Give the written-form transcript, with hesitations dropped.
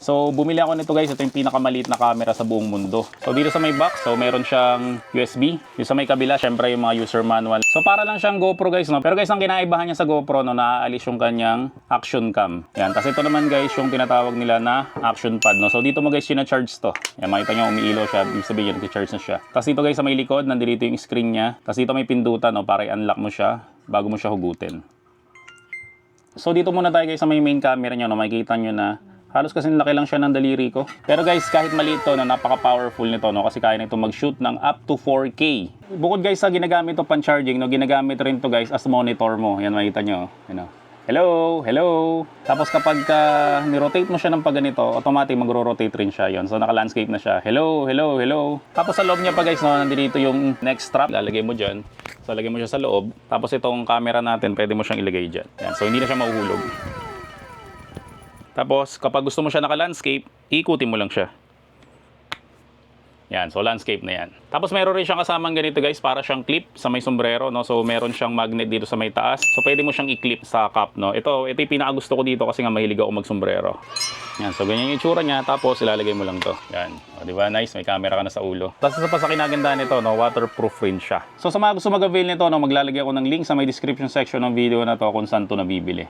So bumili ako nito guys, ito yung pinakamaliit na camera sa buong mundo. So dito sa may box, so meron siyang USB. Yung sa may kabila, syempre yung mga user manual. So para lang siyang GoPro guys, no? Pero guys, ang kinaibahan niya sa GoPro, no, naaalis yung kanyang action cam. Yan, tapos ito naman guys, yung tinatawag nila na action pad, no? So dito mo guys, sina-charge to. Yan, makita nyo, umiilaw siya, ibig sabihin, nag-charge na siya. Tapos dito guys, sa may likod, nandito yung screen niya. Tapos dito may pindutan, no, para i-unlock mo siya bago mo siya hugutin. So dito muna tayo guys sa may main camera niya, no? Makikita nyo na halos kasi laki lang siya ng daliri ko. Pero guys, kahit maliit to, no, napaka-powerful nito, no, kasi kaya nito mag-shoot ng up to 4K. Bukod guys sa ginagamit to pan-charging, no, ginagamit rin to guys as monitor mo. Yan, makita nyo. Yan, hello, hello. Tapos kapag ni-rotate mo siya ng pagganito, automatic magro-rotate rin siya. Yon. So naka-landscape na siya. Hello, hello, hello. Tapos sa loob niya pa guys, no, nandito yung neck strap. Lalagay mo dyan. So lagay mo siya sa loob. Tapos itong camera natin, pwede mo siyang ilagay dyan. Yan. So hindi na siya mahuhulog. Tapos, kapag gusto mo siya naka-landscape, ikutin mo lang siya. Yan, so landscape na yan. Tapos meron rin siyang kasamang ganito guys, para siyang clip sa may sombrero, no? So meron siyang magnet dito sa may taas. So pwede mo siyang i-clip sa cap, no? Ito yung pinakagusto ko dito kasi nga mahilig ako mag-sombrero. Yan, so ganyan yung itsura niya, tapos ilalagay mo lang to. Yan, o, di ba? Nice, may camera ka na sa ulo. Tapos isa pa sa kinagandaan nito, no? Waterproof rin siya. So sa mga gusto mag-avail nito, no? Maglalagay ako ng link sa may description section ng video na to kung saan to nabibili.